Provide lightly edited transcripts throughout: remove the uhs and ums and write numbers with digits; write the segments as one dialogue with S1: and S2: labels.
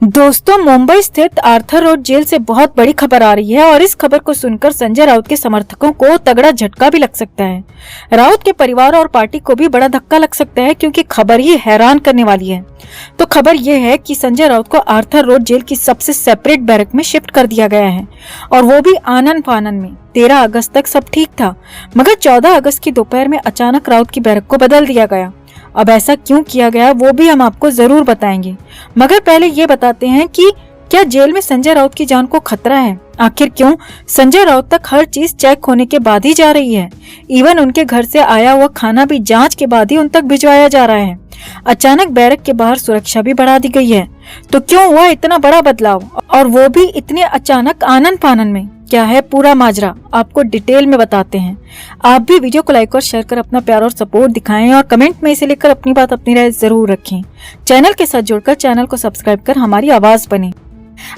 S1: दोस्तों, मुंबई स्थित Arthur road jail से बहुत बड़ी खबर आ रही है और इस खबर को सुनकर संजय राउत के समर्थकों को तगड़ा झटका भी लग सकता है। राउत के परिवार और पार्टी को भी बड़ा धक्का लग सकता है क्योंकि खबर ही हैरान करने वाली है। तो खबर यह है कि संजय राउत को आर्थर रोड जेल की सबसे सेपरेट बैरक में शिफ्ट कर दिया गया है और वो भी आनन फानन में। 13 अगस्त तक सब ठीक था, मगर 14 अगस्त की दोपहर में अचानक राउत की बैरक को बदल दिया गया। अब ऐसा क्यों किया गया वो भी हम आपको जरूर बताएंगे, मगर पहले ये बताते हैं कि क्या जेल में संजय राउत की जान को खतरा है। आखिर क्यों संजय राउत तक हर चीज चेक होने के बाद ही जा रही है। इवन उनके घर से आया हुआ खाना भी जांच के बाद ही उन तक भिजवाया जा रहा है। अचानक बैरक के बाहर सुरक्षा भी बढ़ा दी गई है। तो क्यों हुआ इतना बड़ा बदलाव, और वो भी इतने अचानक आनन फानन में? क्या है पूरा माजरा, आपको डिटेल में बताते हैं। आप भी वीडियो को लाइक और शेयर कर अपना प्यार और सपोर्ट दिखाएं और कमेंट में इसे लेकर अपनी बात अपनी राय जरूर रखें। चैनल के साथ जुड़कर चैनल को सब्सक्राइब कर हमारी आवाज बने।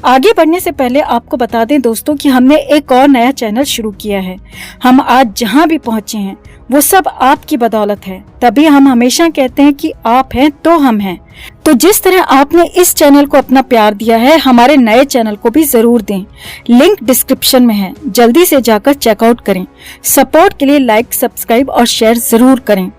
S1: आगे बढ़ने से पहले आपको बता दें दोस्तों कि हमने एक और नया चैनल शुरू किया है। हम आज जहां भी पहुंचे हैं वो सब आपकी बदौलत है, तभी हम हमेशा कहते हैं कि आप हैं तो हम हैं। तो जिस तरह आपने इस चैनल को अपना प्यार दिया है, हमारे नए चैनल को भी जरूर दें। लिंक डिस्क्रिप्शन में है, जल्दी से जाकर चेकआउट करें। सपोर्ट के लिए लाइक, सब्सक्राइब और शेयर जरूर करें।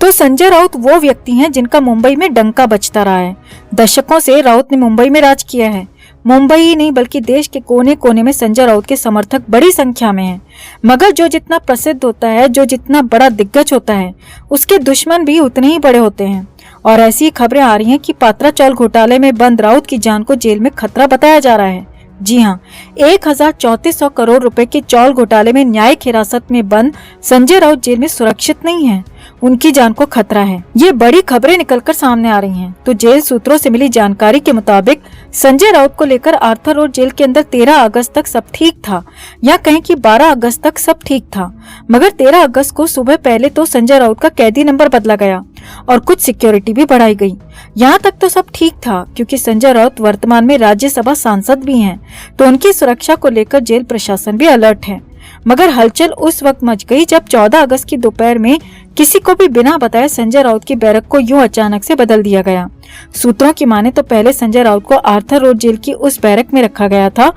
S1: तो संजय राउत वो व्यक्ति हैं जिनका मुंबई में डंका बजता रहा है। दशकों से राउत ने मुंबई में राज किया है। मुंबई ही नहीं बल्कि देश के कोने कोने में संजय राउत के समर्थक बड़ी संख्या में हैं। मगर जो जितना प्रसिद्ध होता है, जो जितना बड़ा दिग्गज होता है, उसके दुश्मन भी उतने ही बड़े होते हैं। और ऐसी खबरें आ रही हैं कि पात्रा चौल घोटाले में बंद राउत की जान को जेल में खतरा बताया जा रहा है। जी हाँ, 1434 करोड़ रुपए के चौल घोटाले में न्यायिक हिरासत में बंद संजय राउत जेल में सुरक्षित नहीं है, उनकी जान को खतरा है। ये बड़ी खबरें निकलकर सामने आ रही हैं। तो जेल सूत्रों से मिली जानकारी के मुताबिक संजय राउत को लेकर आर्थर रोड जेल के अंदर 13 अगस्त तक सब ठीक था, या कहें कि 12 अगस्त तक सब ठीक था। मगर 13 अगस्त को सुबह पहले तो संजय राउत का कैदी नंबर बदला गया और कुछ सिक्योरिटी भी बढ़ाई गई। यहाँ तक तो सब ठीक था क्योंकि संजय राउत वर्तमान में राज्यसभा सांसद भी हैं, तो उनकी सुरक्षा को लेकर जेल प्रशासन भी अलर्ट है। मगर हलचल उस वक्त मच गई जब 14 अगस्त की दोपहर में किसी को भी बिना बताए संजय राउत की बैरक को यूं अचानक से बदल दिया गया। सूत्रों की माने तो पहले संजय राउत को आर्थर रोड जेल की उस बैरक में रखा गया था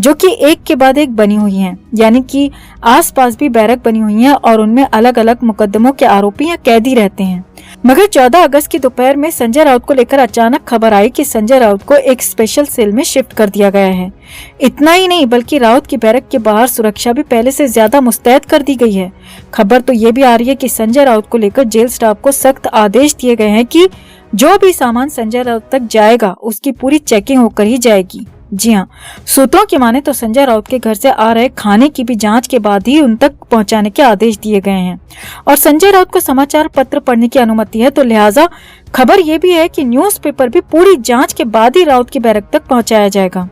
S1: जो कि एक के बाद एक बनी हुई हैं, यानी कि आसपास भी बैरक बनी हुई हैं और उनमें अलग अलग मुकदमों के आरोपी या कैदी रहते हैं। मगर 14 अगस्त की दोपहर में संजय राउत को लेकर अचानक खबर आई कि संजय राउत को एक स्पेशल सेल में शिफ्ट कर दिया गया है। इतना ही नहीं बल्कि राउत की बैरक के बाहर सुरक्षा भी पहले से ज्यादा मुस्तैद कर दी गई है। खबर तो ये भी आ रही है कि संजय राउत को लेकर जेल स्टाफ को सख्त आदेश दिए गए हैं कि जो भी सामान संजय राउत तक जाएगा उसकी पूरी चेकिंग होकर ही जाएगी। जी हाँ, सूत्रों की माने तो संजय राउत के घर से आ रहे खाने की भी जांच के बाद ही उन तक पहुंचाने के आदेश दिए गए हैं। और संजय राउत को समाचार पत्र पढ़ने की अनुमति है, तो लिहाजा खबर ये भी है कि न्यूज़पेपर भी पूरी जांच के बाद ही राउत की बैरक तक पहुंचाया जाएगा।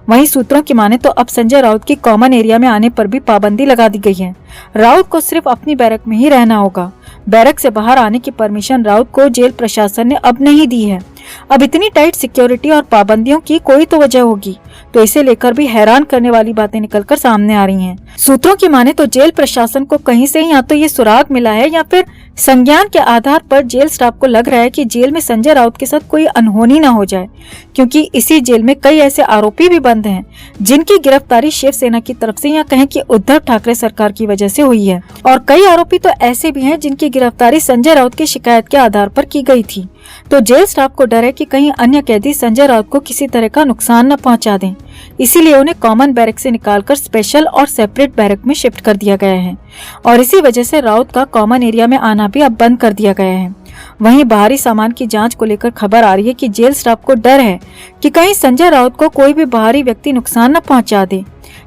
S1: वहीं सूत्रों की माने तो अब संजय राउत की कॉमन एरिया में आने पर भी पाबंदी लगा दी गई है। राउत को सिर्फ अपनी बैरक में ही रहना होगा। बैरक से बाहर आने की परमिशन राउत को जेल प्रशासन ने अब नहीं दी है। अब इतनी टाइट सिक्योरिटी और पाबंदियों की कोई तो वजह होगी, तो इसे लेकर भी हैरान करने वाली बातें निकलकर सामने आ रही हैं। सूत्रों की माने तो जेल प्रशासन को कहीं से या तो ये सुराग मिला है या फिर संज्ञान के आधार पर जेल स्टाफ को लग रहा है कि जेल में संजय राउत के साथ कोई अनहोनी न हो जाए, क्योंकि इसी जेल में कई ऐसे आरोपी भी बंद हैं जिनकी गिरफ्तारी शिवसेना की तरफ से या कहें कि उद्धव ठाकरे सरकार की वजह से हुई है। और कई आरोपी तो ऐसे भी हैं जिनकी गिरफ्तारी संजय राउत की शिकायत के आधार पर की गई थी। तो जेल स्टाफ को डर है कि कहीं अन्य कैदी संजय राउत को किसी तरह का नुकसान न पहुंचा दें, इसीलिए उन्हें कॉमन बैरक से निकालकर स्पेशल और सेपरेट बैरक में शिफ्ट कर दिया गया है। और इसी वजह से राउत का कॉमन एरिया में आना भी अब बंद कर दिया गया है। वहीं बाहरी सामान की जांच को लेकर खबर आ रही है कि जेल स्टाफ को डर है कि कहीं संजय राउत को कोई भी बाहरी व्यक्ति नुकसान न पहुंचा दे।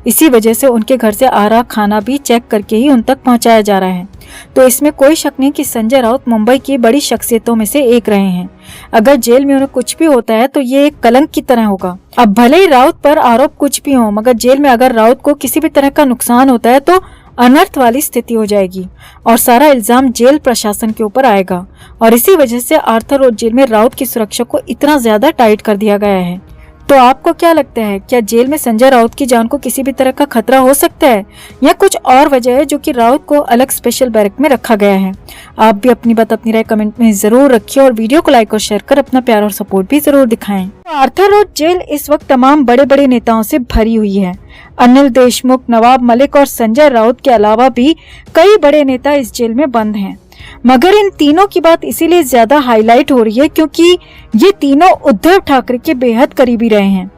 S1: इसी वजह से उनके घर से आ रहा खाना भी चेक करके ही उन तक पहुंचाया जा रहा है। तो इसमें कोई शक नहीं कि संजय राउत मुंबई की बड़ी शख्सियतों में से एक रहे हैं। अगर जेल में उन्हें कुछ भी होता है तो ये एक कलंक की तरह होगा। अब भले ही राउत पर आरोप कुछ भी हो, मगर जेल में अगर राउत को किसी भी तरह का नुकसान होता है तो अनर्थ वाली स्थिति हो जाएगी और सारा इल्जाम जेल प्रशासन के ऊपर आएगा। और इसी वजह से आर्थर रोड जेल में राउत की सुरक्षा को इतना ज्यादा टाइट कर दिया गया है। तो आपको क्या लगता है, क्या जेल में संजय राउत की जान को किसी भी तरह का खतरा हो सकता है या कुछ और वजह है जो कि राउत को अलग स्पेशल बैरक में रखा गया है? आप भी अपनी बात अपनी राय कमेंट में जरूर रखिए और वीडियो को लाइक और शेयर कर अपना प्यार और सपोर्ट भी जरूर दिखाएं। तो आर्थर रोड जेल इस वक्त तमाम बड़े बड़े नेताओं से भरी हुई है। अनिल देशमुख, नवाब मलिक और संजय राउत के अलावा भी कई बड़े नेता इस जेल में बंद हैं। मगर इन तीनों की बात इसीलिए ज्यादा हाईलाइट हो रही है क्योंकि ये तीनों उद्धव ठाकरे के बेहद करीबी रहे हैं।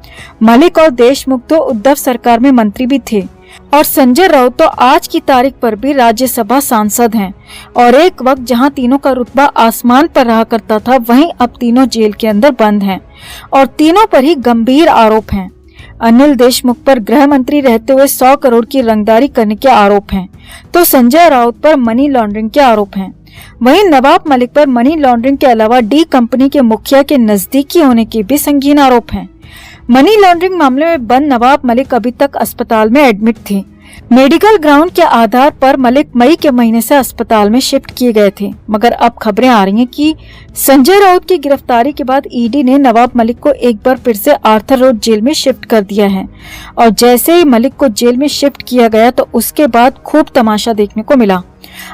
S1: मलिक और देशमुख तो उद्धव सरकार में मंत्री भी थे और संजय राउत तो आज की तारीख पर भी राज्यसभा सांसद हैं। और एक वक्त जहां तीनों का रुतबा आसमान पर रहा करता था, वहीं अब तीनों जेल के अंदर बंद हैं और तीनों पर ही गंभीर आरोप हैं। अनिल देशमुख पर गृह मंत्री रहते हुए 100 करोड़ की रंगदारी करने के आरोप हैं, तो संजय राउत पर मनी लॉन्ड्रिंग के आरोप हैं। वहीं नवाब मलिक पर मनी लॉन्ड्रिंग के अलावा डी कंपनी के मुखिया के नजदीकी होने के भी संगीन आरोप हैं। मनी लॉन्ड्रिंग मामले में बंद नवाब मलिक अभी तक अस्पताल में एडमिट थे। मेडिकल ग्राउंड के आधार पर मलिक मई के महीने से अस्पताल में शिफ्ट किए गए थे, मगर अब खबरें आ रही हैं कि संजय राउत की गिरफ्तारी के बाद ईडी ने नवाब मलिक को एक बार फिर से आर्थर रोड जेल में शिफ्ट कर दिया है। और जैसे ही मलिक को जेल में शिफ्ट किया गया तो उसके बाद खूब तमाशा देखने को मिला।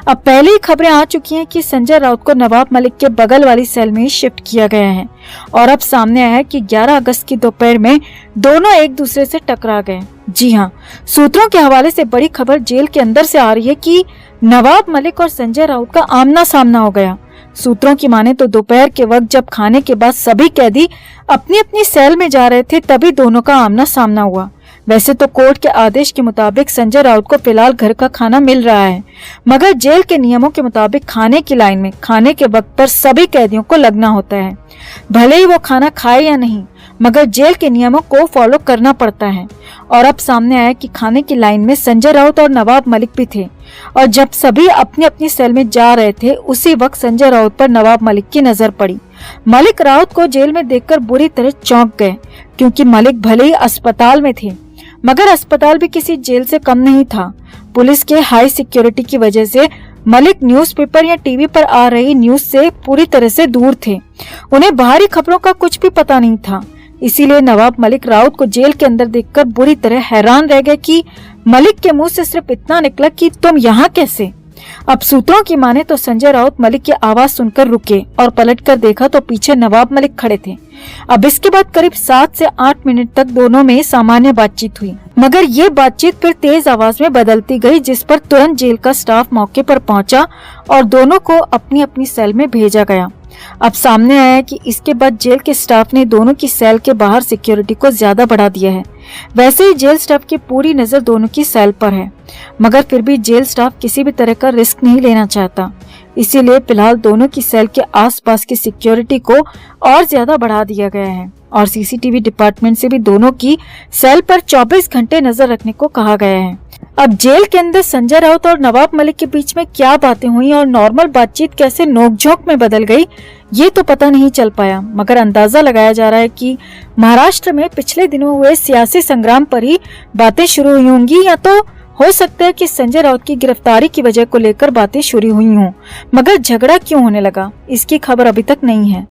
S1: अब पहले ही खबरें आ चुकी हैं कि संजय राउत को नवाब मलिक के बगल वाली सेल में ही शिफ्ट किया गया है और अब सामने आया है कि 11 अगस्त की दोपहर में दोनों एक दूसरे से टकरा गए। जी हाँ, सूत्रों के हवाले से बड़ी खबर जेल के अंदर से आ रही है कि नवाब मलिक और संजय राउत का आमना सामना हो गया। सूत्रों की माने तो दोपहर के वक्त जब खाने के बाद सभी कैदी अपनी अपनी सेल में जा रहे थे, तभी दोनों का आमना सामना हुआ। वैसे तो कोर्ट के आदेश के मुताबिक संजय राउत को फिलहाल घर का खाना मिल रहा है, मगर जेल के नियमों के मुताबिक खाने की लाइन में खाने के वक्त पर सभी कैदियों को लगना होता है। भले ही वो खाना खाए या नहीं, मगर जेल के नियमों को फॉलो करना पड़ता है। और अब सामने आया कि खाने की लाइन में संजय राउत और नवाब मलिक भी थे और जब सभी अपनी अपनी सेल में जा रहे थे, उसी वक्त संजय राउत पर नवाब मलिक की नजर पड़ी। मलिक राउत को जेल में देखकर बुरी तरह चौंक गए क्योंकि मलिक भले ही अस्पताल में थे, मगर अस्पताल भी किसी जेल से कम नहीं था। पुलिस के हाई सिक्योरिटी की वजह से मलिक न्यूज़पेपर या टीवी पर आ रही न्यूज से पूरी तरह से दूर थे। उन्हें बाहरी खबरों का कुछ भी पता नहीं था। इसीलिए नवाब मलिक राउत को जेल के अंदर देखकर बुरी तरह हैरान रह गए कि मलिक के मुंह से सिर्फ इतना निकला कि तुम यहाँ कैसे। अब सूत्रों की माने तो संजय राउत मलिक की आवाज सुनकर रुके और पलटकर देखा तो पीछे नवाब मलिक खड़े थे। अब इसके बाद करीब 7 से 8 मिनट तक दोनों में सामान्य बातचीत हुई, मगर ये बातचीत फिर तेज आवाज में बदलती गई, जिस पर तुरंत जेल का स्टाफ मौके पर पहुंचा और दोनों को अपनी अपनी सेल में भेजा गया। अब सामने आया कि इसके बाद जेल के स्टाफ ने दोनों की सेल के बाहर सिक्योरिटी को ज्यादा बढ़ा दिया है। वैसे ही जेल स्टाफ की पूरी नजर दोनों की सेल पर है, मगर फिर भी जेल स्टाफ किसी भी तरह का रिस्क नहीं लेना चाहता। इसीलिए फिलहाल दोनों की सेल के आसपास की सिक्योरिटी को और ज्यादा बढ़ा दिया गया है और सीसीटीवी डिपार्टमेंट से भी दोनों की सेल पर 24 घंटे नजर रखने को कहा गया है। अब जेल के अंदर संजय राउत और नवाब मलिक के बीच में क्या बातें हुई और नॉर्मल बातचीत कैसे नोकझोंक में बदल गई, ये तो पता नहीं चल पाया, मगर अंदाजा लगाया जा रहा है कि महाराष्ट्र में पिछले दिनों हुए सियासी संग्राम पर ही बातें शुरू हुई होंगी, या तो हो सकता है कि संजय राउत की गिरफ्तारी की वजह को लेकर बातें शुरू हुई हों, मगर झगड़ा क्यों होने लगा, इसकी खबर अभी तक नहीं है।